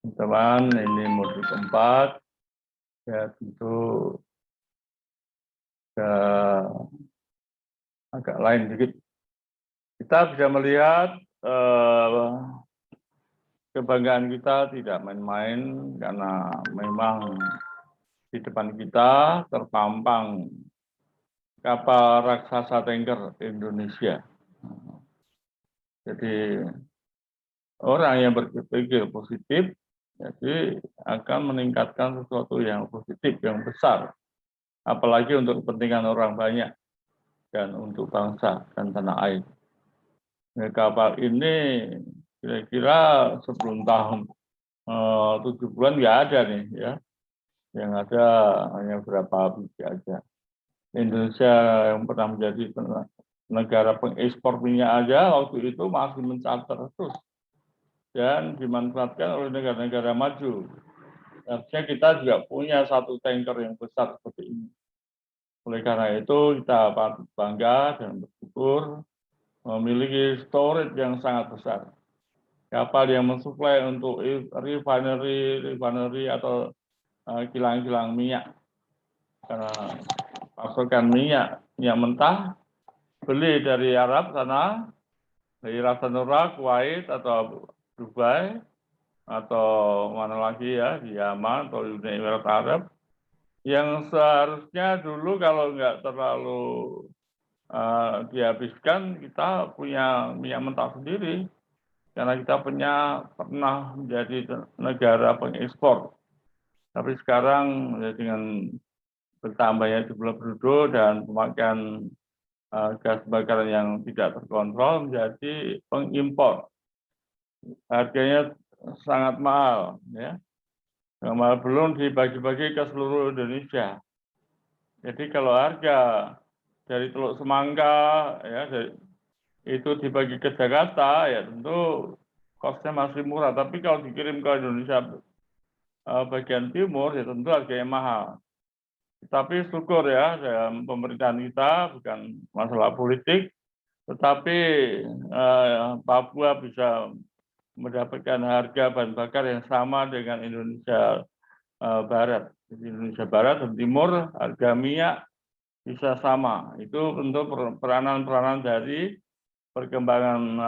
Teman, ini modul keempat. Ya tentu agak lain sedikit. Kita bisa melihat kebanggaan kita tidak main-main karena memang di depan kita terpampang kapal raksasa tanker Indonesia. Jadi orang yang berpikir positif jadi akan meningkatkan sesuatu yang positif, yang besar. Apalagi untuk kepentingan orang banyak dan untuk bangsa dan tanah air. Nah, kapal ini kira-kira sebelum tahun 7 bulan nggak ada nih ya. Yang ada hanya berapa biji aja. Indonesia yang pernah menjadi negara pengekspor minyak aja waktu itu masih mencatat terus dan dimanfaatkan oleh negara-negara maju. Harusnya kita juga punya satu tanker yang besar seperti ini. Oleh karena itu kita patut bangga dan bersyukur memiliki storage yang sangat besar. Kapal yang mensuplai untuk refinery atau kilang-kilang minyak. Karena pasokan minyak mentah beli dari Arab sana, dari Ras Tanura, Kuwait atau Dubai atau mana lagi ya di Yaman atau Uni Emirat Arab, yang seharusnya dulu kalau nggak terlalu dihabiskan kita punya minyak mentah sendiri karena kita pernah menjadi negara pengekspor. Tapi sekarang ya, dengan bertambahnya jumlah penduduk dan pemakaian gas bakaran yang tidak terkontrol menjadi pengimpor. Harganya sangat mahal, ya. Mahal belum dibagi-bagi ke seluruh Indonesia. Jadi kalau harga dari Teluk Semangka ya itu dibagi ke Jakarta ya tentu kosnya masih murah. Tapi kalau dikirim ke Indonesia bagian timur ya tentu harganya mahal. Tapi syukur ya pemerintahan kita bukan masalah politik, tetapi Papua bisa mendapatkan harga bahan bakar yang sama dengan Indonesia Barat. Jadi Indonesia Barat dan Timur harga minyak bisa sama. Itu bentuk peranan-peranan dari perkembangan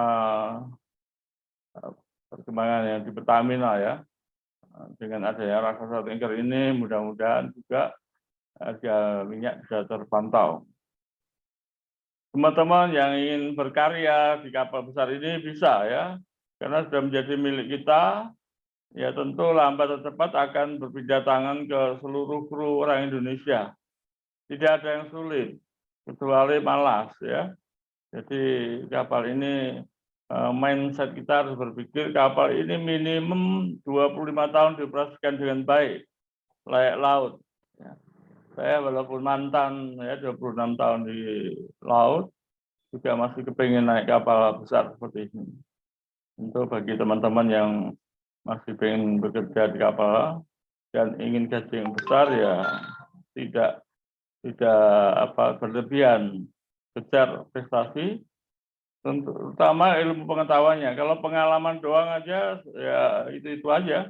yang di Pertamina ya. Dengan adanya raksasa tanker ini mudah-mudahan juga harga minyak bisa terpantau. Teman-teman yang ingin berkarya di kapal besar ini bisa ya, karena sudah menjadi milik kita, ya tentu lambat atau cepat akan berpindah tangan ke seluruh kru orang Indonesia. Tidak ada yang sulit, kecuali malas ya. Jadi kapal ini, mindset kita harus berpikir kapal ini minimum 25 tahun dioperasikan dengan baik, layak laut. Ya. Saya walaupun mantan ya 26 tahun di laut, juga masih kepingin naik kapal besar seperti ini. Untuk bagi teman-teman yang masih ingin bekerja di kapal dan ingin gaji yang besar ya tidak berlebihan, kejar prestasi, terutama ilmu pengetahuannya. Kalau pengalaman doang aja ya itu aja.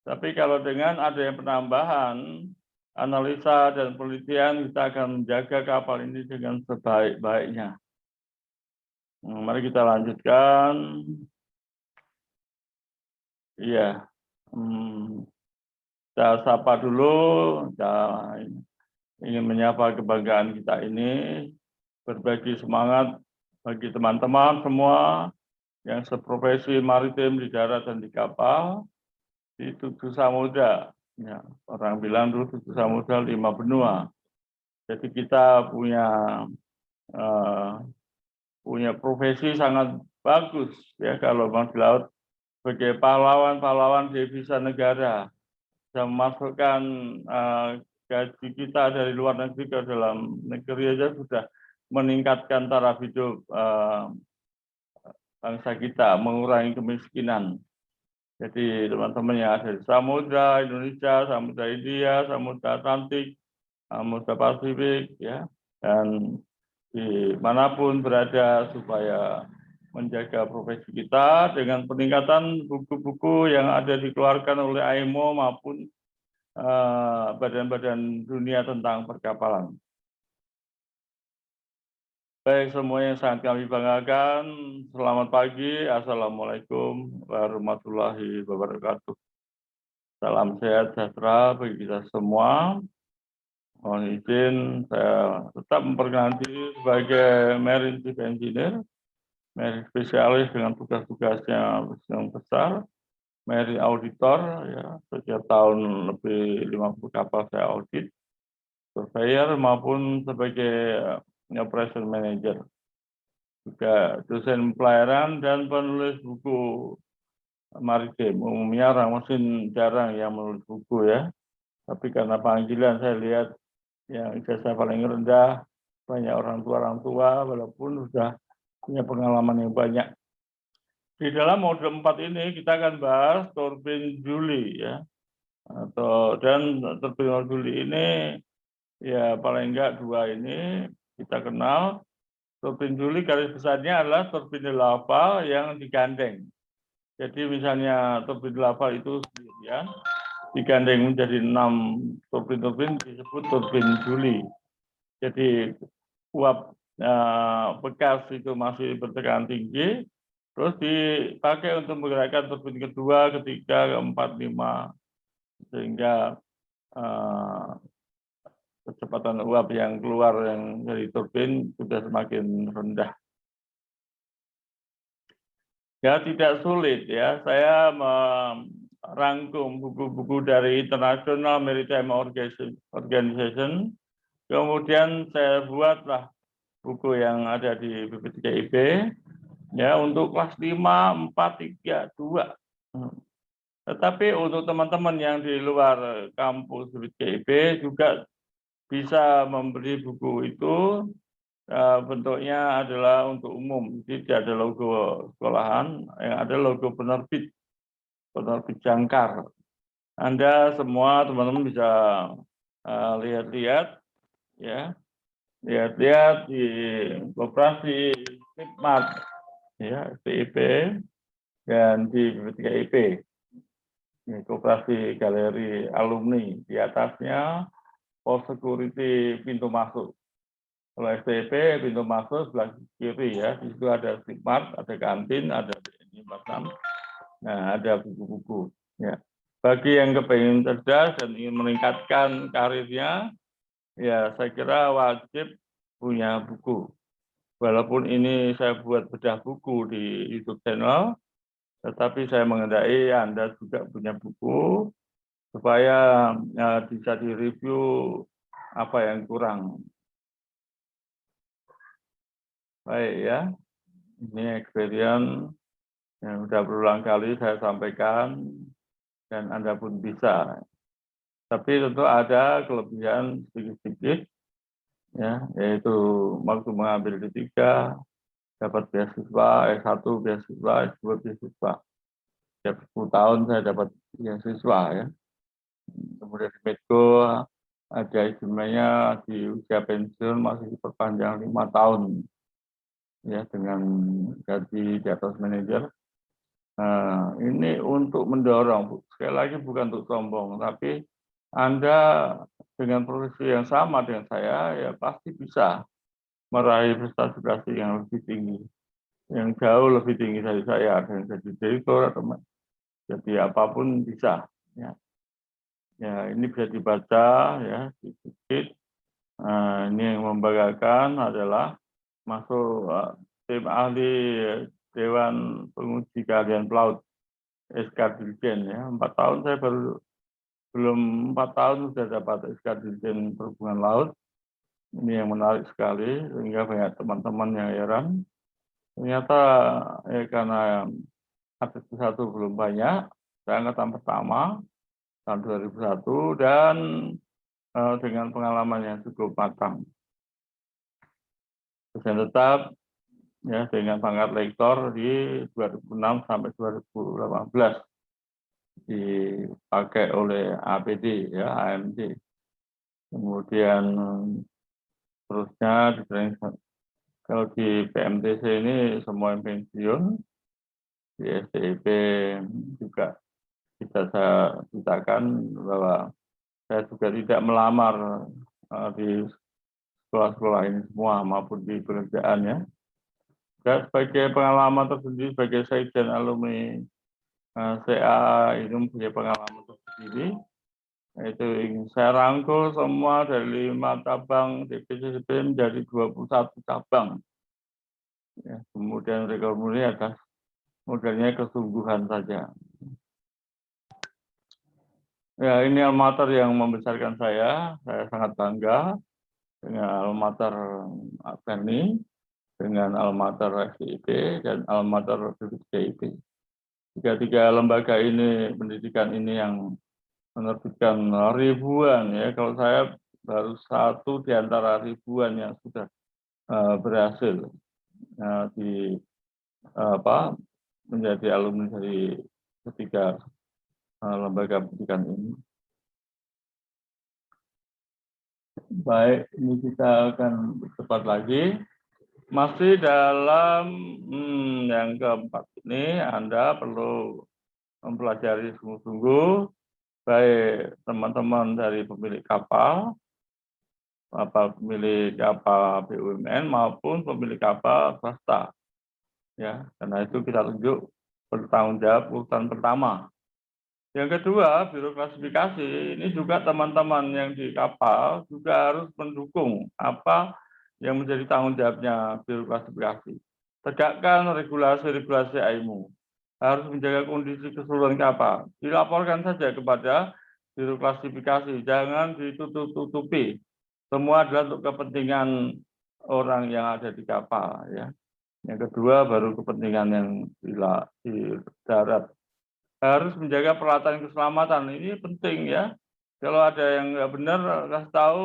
Tapi kalau dengan ada yang penambahan analisa dan penelitian, kita akan menjaga kapal ini dengan sebaik-baiknya. Mari kita lanjutkan. Iya, kita sapa dulu. Kita ingin menyapa kebanggaan kita ini, berbagi semangat bagi teman-teman semua yang seprofesi maritim di darat dan di kapal di 7 samudra. Ya, orang bilang dulu 7 samudra 5 benua. Jadi kita punya profesi sangat bagus ya kalau mau di laut sebagai pahlawan devisa negara, bisa memasukkan gaji kita dari luar negeri ke dalam negeri aja sudah meningkatkan taraf hidup bangsa kita, mengurangi kemiskinan. Jadi teman-teman yang ada di Samudra Indonesia, Samudra India, Samudra Atlantik, Samudra Pasifik, ya, dan dimanapun berada supaya menjaga profesi kita dengan peningkatan buku-buku yang ada dikeluarkan oleh AIMO maupun badan-badan dunia tentang perkapalan. Baik, semua yang sangat kami banggakan, selamat pagi, Assalamualaikum warahmatullahi wabarakatuh. Salam sehat sejahtera bagi kita semua. Mohon izin, saya tetap memperkenalkan diri sebagai Marine Chief Engineer, Marine spesialis dengan tugas-tugasnya yang besar, Marine Auditor, ya, setiap tahun lebih 50 kapal saya audit, surveyor maupun sebagai Operation Manager, juga dosen pelayaran dan penulis buku maritim. Umumnya orang mesin jarang yang menulis buku ya, tapi karena panggilan saya lihat yang ijazah paling rendah, banyak orang tua walaupun sudah punya pengalaman yang banyak. Di dalam modul 4 ini kita akan bahas turbin Joule ya. Dan turbin Joule ini ya paling enggak dua ini kita kenal. Turbin Joule garis besarnya adalah turbin lava yang digandeng. Jadi misalnya turbin lava itu sendirian digandeng menjadi 6 turbin-turbin disebut turbin Joule. Jadi uap bekas itu masih bertekanan tinggi, terus dipakai untuk menggerakkan turbin kedua, ketiga, keempat, 5, sehingga kecepatan uap yang keluar yang dari turbin sudah semakin rendah. Ya tidak sulit ya, saya merangkum buku-buku dari International Maritime Organization, kemudian saya buatlah buku yang ada di BPTKIP ya untuk kelas 5, 4, 3, 2. Tetapi untuk teman-teman yang di luar kampus BPTKIP juga bisa membeli buku itu, bentuknya adalah untuk umum, jadi tidak ada logo sekolahan, yang ada logo penerbit jangkar. Anda semua teman-teman bisa lihat-lihat ya, lihat-lihat di koperasi Hikmat ya, SPIP, dan di BPTKIP, koperasi galeri alumni, di atasnya pos security pintu masuk. Kalau SPIP pintu masuk sebelah kiri ya, di situ ada Hikmat, ada kantin, ada BNI 46. Nah, ada buku-buku ya. Bagi yang kepengen cerdas dan ingin meningkatkan karirnya, ya saya kira wajib punya buku. Walaupun ini saya buat bedah buku di YouTube channel, tetapi saya mengendaki Anda juga punya buku supaya bisa direview apa yang kurang. Baik ya, ini experience yang sudah berulang kali saya sampaikan dan Anda pun bisa. Tapi tentu ada kelebihan sedikit-sedikit, ya, yaitu waktu mengambil D3, dapat beasiswa, S1 beasiswa, S2 beasiswa. Setiap 10 tahun saya dapat beasiswa ya. Kemudian di Medco ada istimewanya di usia pensiun masih diperpanjang 5 tahun ya dengan gaji di atas manajer. Nah, ini untuk mendorong, sekali lagi bukan untuk sombong, tapi Anda dengan profesi yang sama dengan saya ya pasti bisa meraih prestasi yang lebih tinggi, yang jauh lebih tinggi dari saya, dan jadi direktur atau jadi apapun bisa. Ya, ya ini bisa dibaca ya sedikit. Nah, ini yang membanggakan adalah masuk tim ahli Dewan Penguji Keahlian Pelaut SK Dirjen ya. 4 tahun saya belum 4 tahun sudah dapat SK Dirjen Perhubungan Laut. Ini yang menarik sekali sehingga banyak teman-teman yang heran. Ternyata karena atlet satu belum banyak, saya angkatan pertama tahun 2001 dan dengan pengalaman yang cukup matang. Dosen tetap ya dengan pangkat lektor di 2006 sampai 2018 dipakai oleh APD ya, AMD. Kemudian terusnya di training Kalau di PMTC ini semua yang pensiun, di STIP juga bisa saya ceritakan bahwa saya juga tidak melamar di sekolah-sekolah ini semua maupun di pekerjaan ya. Dan sebagai pengalaman tersendiri sebagai sekjen alumni CA itu mempunyai pengalaman tersendiri. Itu ingin saya rangkul semua dari 5 cabang DPCCB menjadi 21 cabang. Ya, kemudian rekomendasi atas modelnya kesungguhan saja. Ya, ini alma mater yang membesarkan saya sangat bangga dengan alma mater Akademi, dengan alma mater STIP, dan alma mater BPJIP. Tiga lembaga ini, pendidikan ini yang menerbitkan ribuan ya. Kalau saya baru satu di antara ribuan yang sudah berhasil di menjadi alumni dari ketiga lembaga pendidikan ini. Baik, ini kita akan cepat lagi. Masih dalam yang keempat ini, Anda perlu mempelajari sungguh-sungguh, baik teman-teman dari pemilik kapal BUMN maupun pemilik kapal swasta. Ya, karena itu kita tunjuk bertanggung jawab urutan pertama. Yang kedua, biro klasifikasi ini juga teman-teman yang di kapal juga harus mendukung apa yang menjadi tanggung jawabnya biro klasifikasi. Tegakkan regulasi-regulasi AIMU. Harus menjaga kondisi keseluruhan kapal. Dilaporkan saja kepada biro klasifikasi, jangan ditutup-tutupi. Semua adalah untuk kepentingan orang yang ada di kapal. Ya. Yang kedua, baru kepentingan yang di darat. Harus menjaga peralatan keselamatan, ini penting ya. Kalau ada yang nggak benar, kasih tahu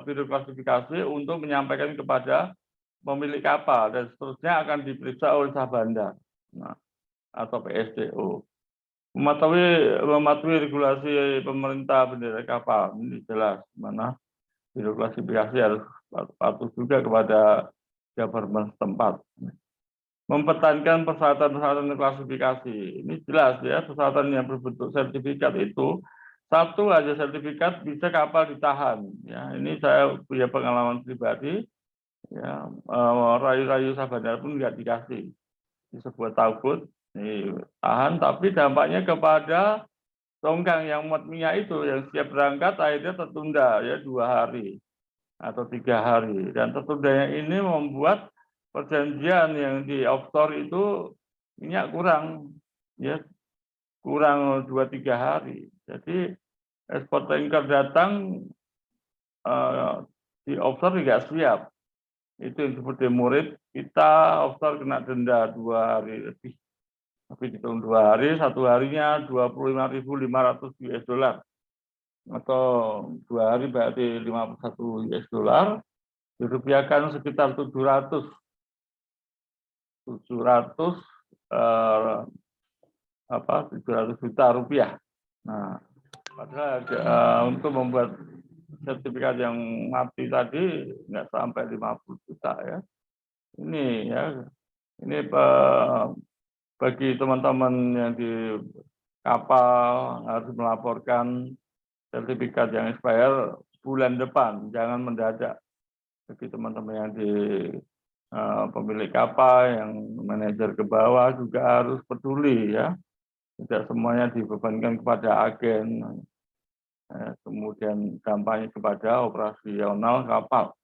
biro klasifikasi untuk menyampaikan kepada pemilik kapal dan seterusnya akan diperiksa oleh Sabanda atau PSDO. Mematuhi regulasi pemerintah bendera kapal, ini jelas mana biro klasifikasi harus patuh juga kepada government setempat. Mempertahankan persyaratan-persyaratan klasifikasi. Ini jelas ya, persyaratan yang berbentuk sertifikat itu satu aja sertifikat bisa kapal ditahan. Ya, ini saya punya pengalaman pribadi. Ya, rayu-rayu Sabanda pun nggak dikasih di sebuah taubat tahan, tapi dampaknya kepada tongkang yang muat minyak itu yang siap berangkat akhirnya tertunda ya 2 hari atau 3 hari, dan tertundanya ini membuat perjanjian yang di offshore itu minyak kurang, ya kurang 2-3 hari. Jadi ekspor tanker datang di offshore tidak siap. Itu yang disebut demurit, kita offshore kena denda 2 hari lebih. Tapi dihitung 2 hari, 1 harinya 25.500 US dollar. Atau 2 hari berarti 51 US dollar, dirupiahkan sekitar 700 juta rupiah. Nah, padahal untuk membuat sertifikat yang mati tadi nggak sampai 50 juta ya. Ini ya, ini bagi teman-teman yang di kapal harus melaporkan sertifikat yang expire bulan depan, jangan mendadak. Bagi teman-teman yang di pemilik kapal, yang manajer ke bawah juga harus peduli ya. Tidak semuanya dibebankan kepada agen, kemudian kampanye kepada operasional kapal.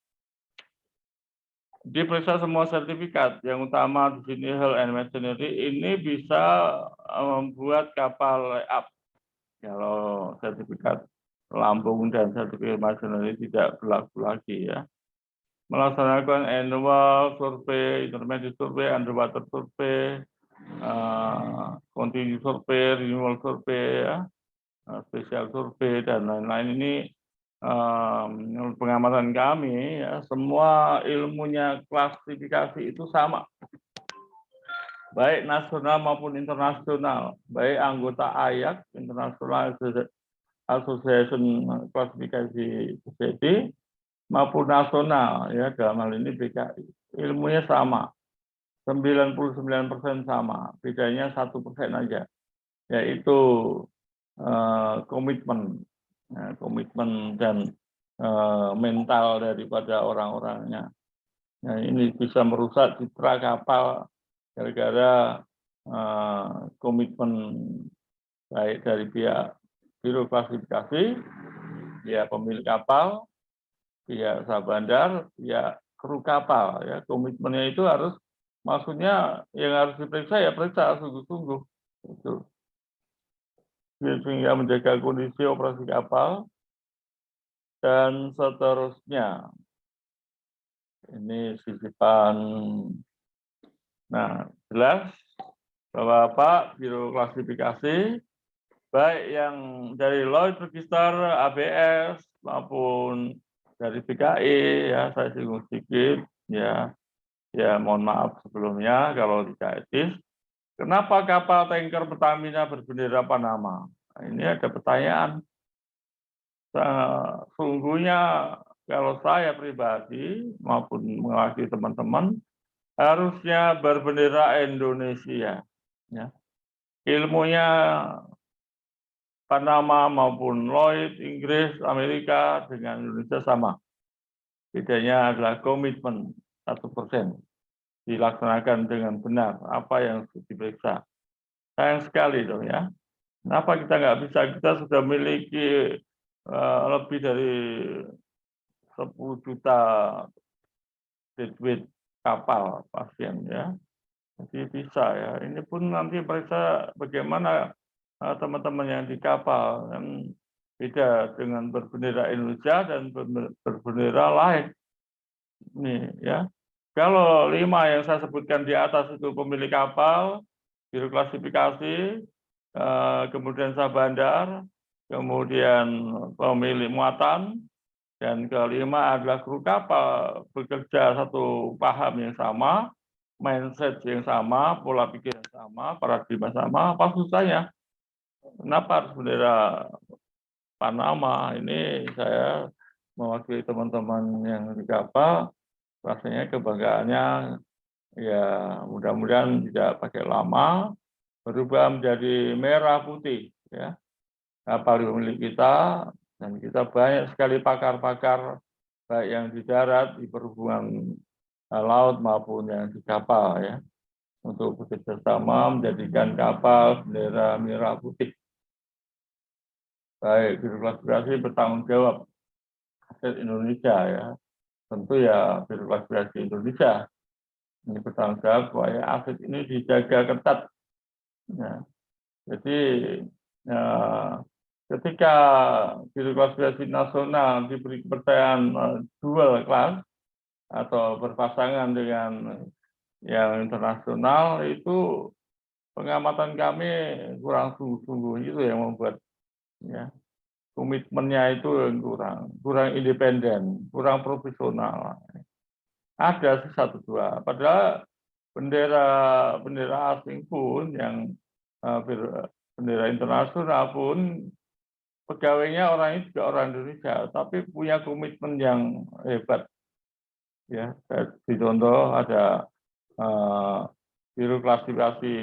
Diperiksa semua sertifikat, yang utama di sini hull and machinery, ini bisa membuat kapal layup. Kalau sertifikat lambung dan sertifikat machinery tidak berlaku lagi ya. Melaksanakan annual survei, intermediate survey, underwater survey, continuous survey, renewal survey, ya, special survey, dan lain-lain. Ini pengamatan kami, ya, semua ilmunya klasifikasi itu sama, baik nasional maupun internasional, baik anggota AIAC, International Association Klasifikasi Society, maupun nasional ya, dalam hal ini BKI. ilmunya sama, 99% sama, bedanya 1% aja, yaitu komitmen, komitmen dan mental daripada orang-orangnya. Nah, ini bisa merusak citra kapal gara-gara komitmen baik dari pihak biro klasifikasi, pihak pemilik kapal, pihak usaha bandar, pihak kru kapal. Ya, komitmennya itu harus, maksudnya yang harus diperiksa ya periksa sungguh-sungguh. Itu. Sehingga menjaga kondisi operasi kapal dan seterusnya. Ini sisipan. Nah, jelas bahwa Pak Biro Klasifikasi, baik yang dari Lloyd Register, ABS, maupun dari BKI, ya saya singgung sedikit, ya mohon maaf sebelumnya kalau tidak etis. Kenapa kapal tanker Pertamina berbendera Panama? Nah, ini ada pertanyaan. Sungguhnya kalau saya pribadi maupun mewakili teman-teman harusnya berbendera Indonesia. Ya. Ilmunya Panama maupun Lloyd, Inggris, Amerika dengan Indonesia sama. Bedanya adalah komitmen 1%. Dilaksanakan dengan benar apa yang diperiksa. Sayang sekali dong ya. Kenapa kita nggak bisa? Kita sudah memiliki lebih dari 10 juta deadweight kapal pasien ya. Jadi bisa ya. Ini pun nanti periksa bagaimana teman-teman yang di kapal kan beda dengan berbendera Indonesia dan berbendera lain. Nih ya. Kalau 5 yang saya sebutkan di atas itu pemilik kapal, biro klasifikasi, kemudian usaha bandar, kemudian pemilik muatan, dan kelima adalah kru kapal bekerja satu paham yang sama, mindset yang sama, pola pikir yang sama, paradigma sama. Apa susahnya? Kenapa harus bendera Panama? Ini saya mewakili teman-teman yang di kapal, rasanya kebanggaannya ya mudah-mudahan tidak pakai lama, berubah menjadi merah putih ya. Kapal milik kita, dan kita banyak sekali pakar-pakar baik yang di darat, di perhubungan laut maupun yang di kapal ya, untuk bekerja sama menjadikan kapal bendera merah putih. Baik biro klasifikasi bertanggung jawab aset Indonesia ya, tentu ya biro klasifikasi Indonesia ini bertanggung jawab supaya aset ini dijaga ketat. Ya. Jadi ketika biro klasifikasi nasional diberi kepercayaan dual class atau berpasangan dengan yang internasional, itu pengamatan kami kurang sungguh-sungguh, itu yang membuat ya, komitmennya itu kurang independen, kurang profesional. Ada sih 1-2, padahal bendera asing pun yang bendera internasional pun pegawainya orangnya juga orang Indonesia, tapi punya komitmen yang hebat. Ya, di contoh ada biro klasifikasi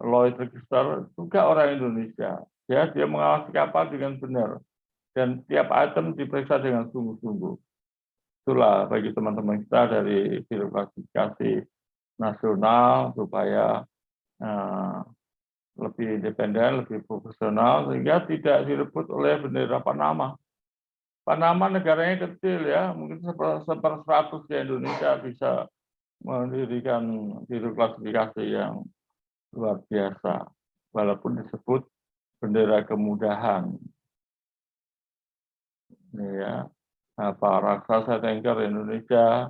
Lloyd Register juga orang Indonesia. Ya, dia mengawasi kapal dengan benar dan tiap item diperiksa dengan sungguh-sungguh. Itulah bagi teman-teman kita dari biro klasifikasi nasional supaya lebih independen, lebih profesional, sehingga tidak direbut oleh bendera Panama. Panama negaranya kecil ya, mungkin 1/100 di Indonesia bisa mendirikan biro klasifikasi yang luar biasa, walaupun disebut bendera kemudahan. Ini ya, para raksasa tanker Indonesia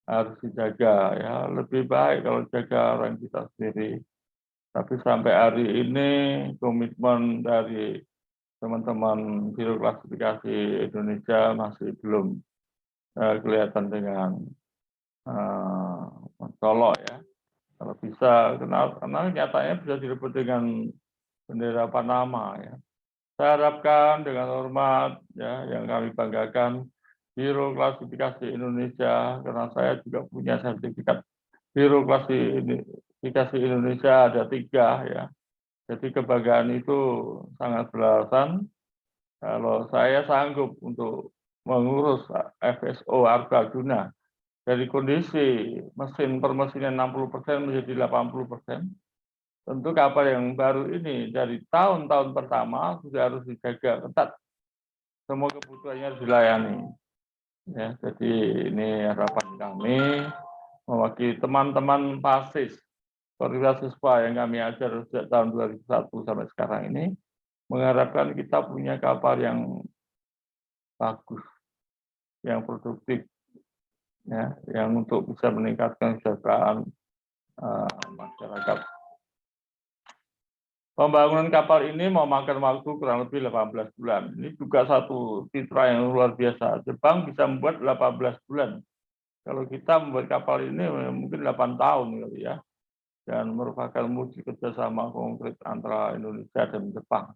harus dijaga ya, lebih baik kalau jaga orang kita sendiri. Tapi sampai hari ini komitmen dari teman-teman biro klasifikasi Indonesia masih belum kelihatan dengan mencolok ya. Kalau bisa, karena nyatanya bisa direbut dengan bendera Panama ya. Saya harapkan dengan hormat ya, yang kami banggakan Biro Klasifikasi Indonesia, karena saya juga punya sertifikat Biro Klasifikasi Indonesia ada 3 ya. Jadi kebanggaan itu sangat beralasan kalau saya sanggup untuk mengurus FSO Argaguna dari kondisi mesin per mesinnya 60% menjadi 80%. Tentu kapal yang baru ini dari tahun-tahun pertama sudah harus dijaga ketat. Semua kebutuhannya harus dilayani. Ya, jadi ini harapan kami mewakili teman-teman PASIS, perwira siswa yang kami ajar sejak tahun 2001 sampai sekarang ini, mengharapkan kita punya kapal yang bagus, yang produktif, ya, yang untuk bisa meningkatkan kesejahteraan masyarakat. Pembangunan kapal ini memakan waktu kurang lebih 18 bulan. Ini juga satu citra yang luar biasa. Jepang bisa membuat 18 bulan. Kalau kita membuat kapal ini mungkin 8 tahun kali ya. Dan merupakan wujud kerjasama konkret antara Indonesia dan Jepang.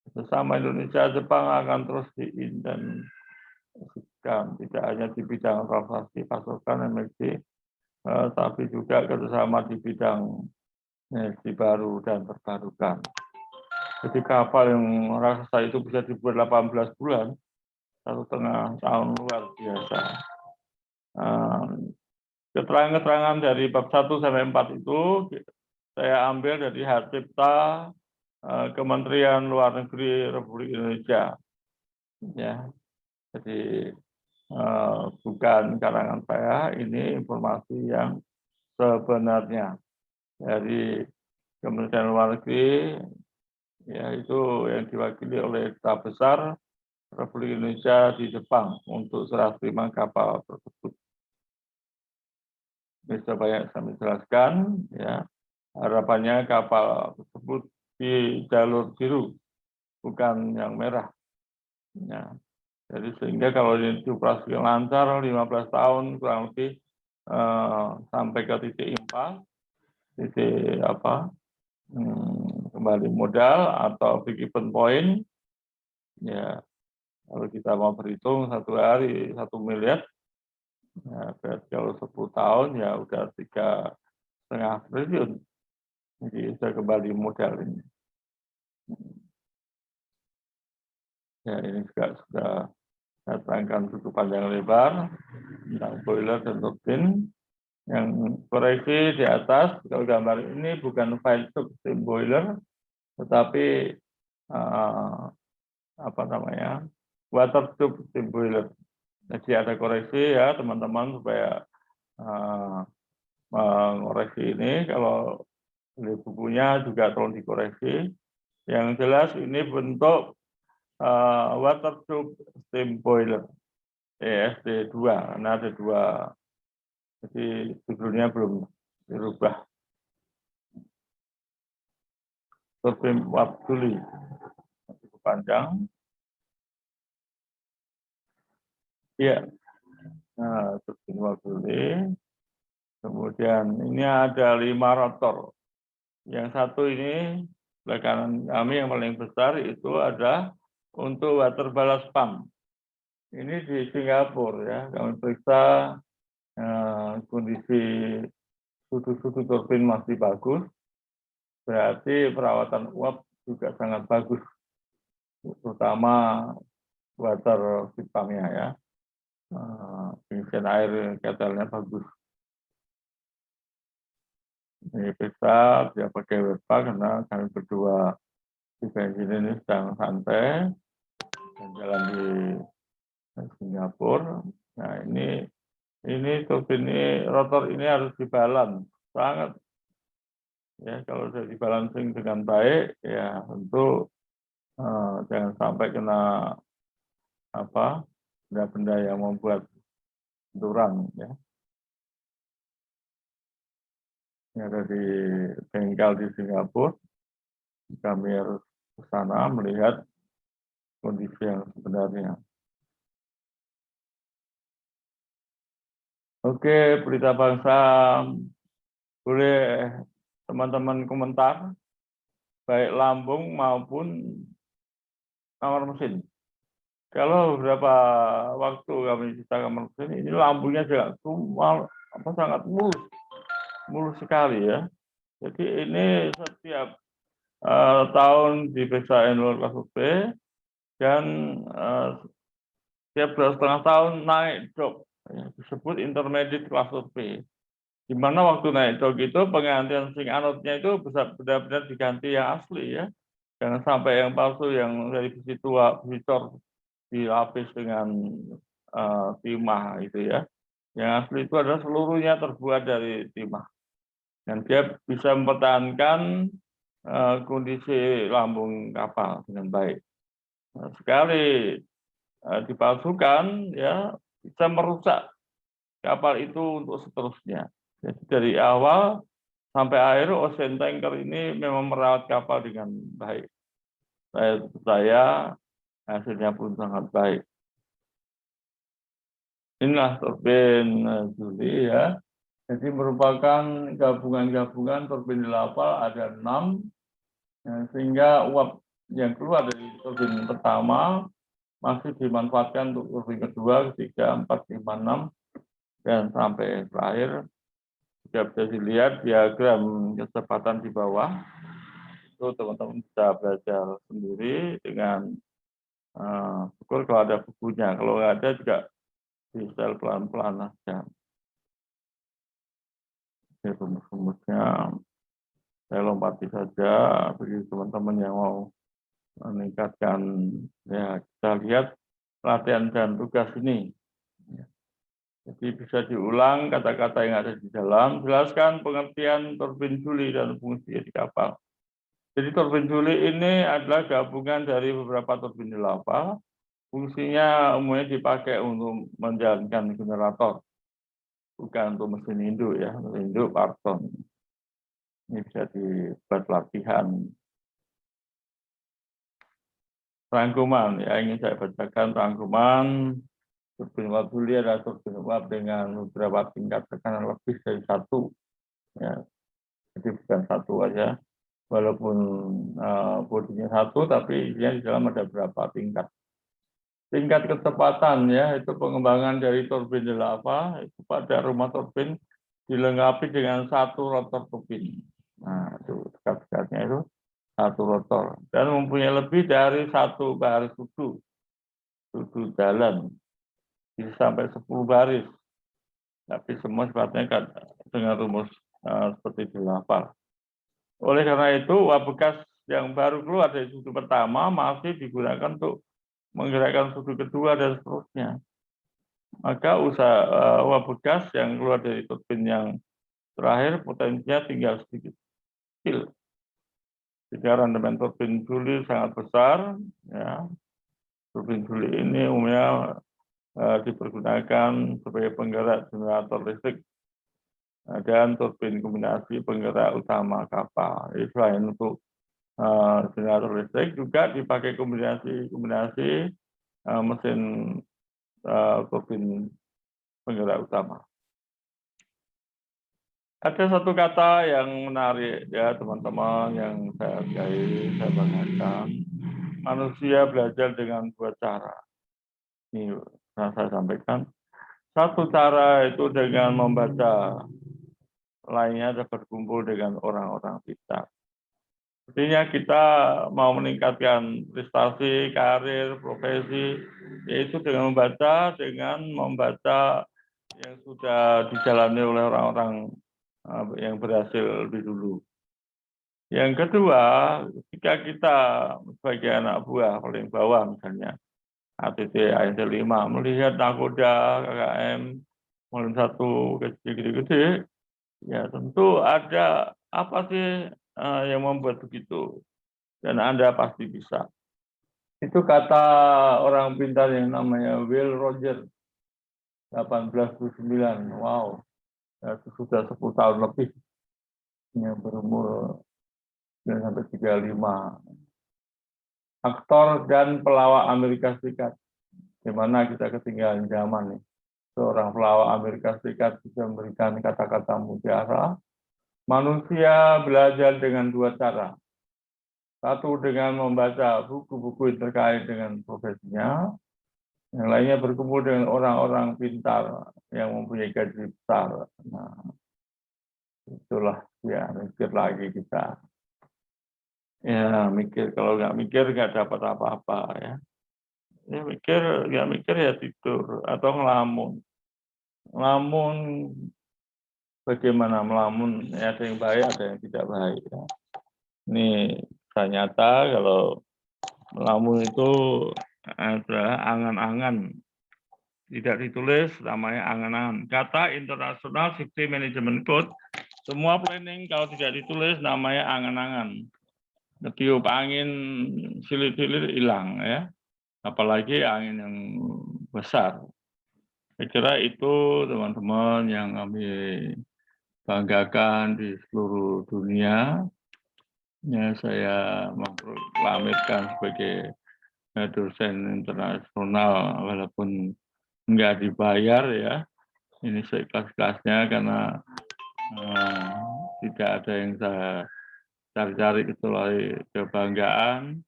Kerjasama Indonesia-Jepang akan terus diintensifkan, tidak hanya di bidang transaksi pasokan energi, tapi juga kerjasama di bidang energi baru dan terbarukan. Jadi kapal yang raksasa itu bisa dibuat 18 bulan, 1,5 tahun, luar biasa. Keterangan-keterangan dari bab 1 sampai 4 itu saya ambil dari Hak Cipta Kementerian Luar Negeri Republik Indonesia. Ya, jadi bukan karangan saya, ini informasi yang sebenarnya dari Kementerian Luar Negeri, yaitu yang diwakili oleh Duta Besar Republik Indonesia di Jepang untuk serah terima kapal tersebut. Bisa banyak saya jelaskan, ya. Harapannya kapal tersebut di jalur biru, bukan yang merah. Ya. Jadi sehingga kalau ini dioperasikan lancar 15 tahun kurang lebih sampai ke titik impas, titik kembali modal atau break even point, ya kalau kita mau berhitung 1 hari 1 miliar, ya berarti kalau 10 tahun ya udah 3,5 triliun. Jadi sudah kembali modal ini. Ya ini juga sudah saya terangkan cukup panjang lebar tentang boiler dan turbin. Yang koreksi di atas, kalau gambar ini bukan file tube steam boiler, tetapi water tube steam boiler. Jadi ada koreksi ya teman-teman supaya mengoreksi ini. Kalau di bukunya juga tolong dikoreksi. Yang jelas ini bentuk water tube steam boiler ESD2, karena ada 2. Jadi judulnya belum dirubah. Turbin uap Juli cukup panjang. Iya. Nah, turbin uap Juli. Kemudian ini ada 5 rotor. Yang satu ini belakang kami yang paling besar itu ada untuk water ballast pump. Ini di Singapura ya. Kami periksa kondisi sudu-sudu turbin masih bagus. Berarti perawatan uap juga sangat bagus, terutama water pumpnya ya. Pengisian air ketelnya bagus. Ini bisa dia pakai WEPA karena kami berdua di bensin ini sedang santai dan jalan di Singapura. Nah ini turbin ini, rotor ini harus dibalance sangat. Ya kalau sudah dibalancing dengan baik, ya tentu jangan sampai kena benda-benda yang membuat benturan ya. Ini ada di bengkel di Singapura. Kami harus ke sana melihat kondisi yang sebenarnya. Oke, berita bangsa, boleh teman-teman komentar, baik lambung maupun kamar mesin. Kalau beberapa waktu kami kita kemana sini, ini lampunya juga sangat mulus sekali ya. Jadi ini setiap tahun diperiksain oleh kelas B dan setiap 2,5 tahun naik jok, ya, disebut intermediate kelas B. Di mana waktu naik jok itu penggantian zinc anodnya itu bisa benar-benar diganti yang asli ya. Jangan sampai yang palsu yang dari besi tua, besi cor dilapis dengan timah itu ya. Yang asli itu adalah seluruhnya terbuat dari timah. Dan dia bisa mempertahankan kondisi lambung kapal dengan baik. Nah, sekali dipalsukan, ya bisa merusak kapal itu untuk seterusnya. Jadi dari awal sampai akhir ocean tanker ini memang merawat kapal dengan baik. Saya percaya hasilnya pun sangat baik. Inilah turbin Juli ya. Jadi merupakan gabungan-gabungan turbin lava ada 6, sehingga uap yang keluar dari turbin pertama masih dimanfaatkan untuk turbin kedua, ketiga, 4, 5, 6, dan sampai terakhir. Jika bisa dilihat diagram kecepatan di bawah, itu teman-teman bisa belajar sendiri dengan syukur kalau ada bukunya. Kalau nggak ada juga di setel pelan-pelan aja. Rumus-rumusnya saya lompati saja bagi teman-teman yang mau meningkatkan, ya kita lihat latihan dan tugas ini. Jadi bisa diulang kata-kata yang ada di dalam, jelaskan pengertian turbin Juli dan fungsi di kapal. Jadi turbin Juli ini adalah gabungan dari beberapa turbin lava. Fungsinya umumnya dipakai untuk menjalankan generator, bukan untuk mesin induk ya, mesin induk Parton. Ini bisa dibuat latihan. Rangkuman, ya ingin saya bacakan rangkuman. Turbin uap Juli adalah turbin uap dengan beberapa tingkat tekanan lebih dari 1. Ya, jadi bukan 1 aja. Walaupun bodinya 1, tapi isinya di dalam ada berapa tingkat. Tingkat kecepatan ya, itu pengembangan dari turbin lava itu pada rumah turbin dilengkapi dengan 1 rotor turbin. Nah, itu dekat-dekatnya itu 1 rotor dan mempunyai lebih dari 1 baris sudu jalan, bisa sampai 10 baris. Tapi semua sifatnya kan dengan rumus seperti di lava. Oleh karena itu, uap bekas yang baru keluar dari sudu pertama masih digunakan untuk menggerakkan sudu kedua dan seterusnya. Maka uap bekas yang keluar dari turbin yang terakhir potensinya tinggal sedikit kecil. Jika rendemen turbin Juli sangat besar, ya, turbin Juli ini umumnya dipergunakan sebagai penggerak generator listrik dan turbin kombinasi penggerak utama kapal. Jadi selain untuk generator listrik juga dipakai kombinasi mesin turbin penggerak utama. Ada satu kata yang menarik ya teman-teman yang saya banggakan. Manusia belajar dengan 2 cara. Ini yang saya sampaikan. Satu cara itu dengan membaca, lainnya ada berkumpul dengan orang-orang pintar. Artinya kita mau meningkatkan prestasi, karir, profesi, yaitu dengan membaca yang sudah dijalani oleh orang-orang yang berhasil lebih dulu. Yang kedua, ketika kita sebagai anak buah paling bawah misalnya, ATT, ANT5, melihat nakoda, KKM, Molen 1, gede-gede, ya tentu ada apa sih yang membuat begitu. Dan Anda pasti bisa. Itu kata orang pintar yang namanya Will Rogers, 1829. Wow, ya, sudah 10 tahun lebih. Yang berumur 9 sampai 35. Aktor dan pelawak Amerika Serikat. Di mana kita ketinggalan zaman nih. Seorang pelawak Amerika Serikat bisa memberikan kata-kata mutiara. Manusia belajar dengan 2 cara. Satu dengan membaca buku-buku terkait dengan profesinya. Yang lainnya berkumpul dengan orang-orang pintar yang mempunyai gaji besar. Nah, itulah ya mikir lagi kita. Ya mikir, kalau nggak mikir nggak dapat apa-apa ya. Ya mikir, nggak mikir ya tidur atau ngelamun. Ngelamun bagaimana melamun? Ya, ada yang baik, ada yang tidak baik. Ya. Ini ternyata kalau melamun itu adalah angan-angan. Tidak ditulis, namanya angan-angan. Kata International Safety Management Code, semua planning kalau tidak ditulis namanya angan-angan. Ketiup angin silir-silir hilang ya. Apalagi angin yang besar. Saya kira itu teman-teman yang kami banggakan di seluruh dunia. Ya, saya memproklamirkan sebagai dosen internasional walaupun nggak dibayar ya. Ini seikhlas-ikhlasnya karena tidak ada yang saya cari-cari kecuali kebanggaan,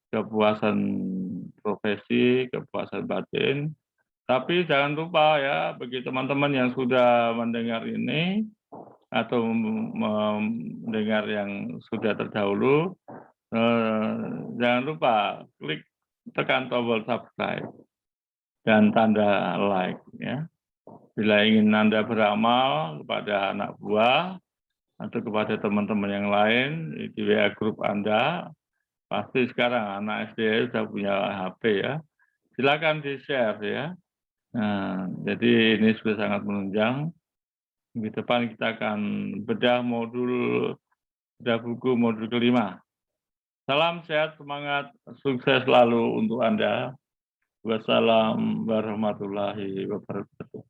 kepuasan profesi, kepuasan batin. Tapi jangan lupa ya, bagi teman-teman yang sudah mendengar ini atau mendengar yang sudah terdahulu, jangan lupa klik tekan tombol subscribe dan tanda like ya. Bila ingin Anda beramal kepada anak buah atau kepada teman-teman yang lain di WA grup Anda, pasti sekarang anak SD sudah punya HP ya. Silakan di-share ya. Nah, jadi ini sudah sangat menunjang. Di depan kita akan bedah buku modul kelima. Salam sehat, semangat, sukses selalu untuk Anda. Wassalam warahmatullahi wabarakatuh.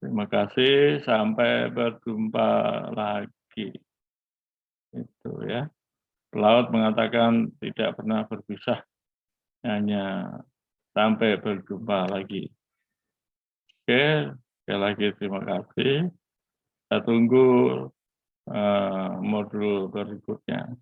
Terima kasih, sampai berjumpa lagi. Itu ya. Pelaut mengatakan tidak pernah berpisah, hanya sampai berjumpa lagi. Oke, sekali lagi terima kasih. Saya tunggu modul berikutnya.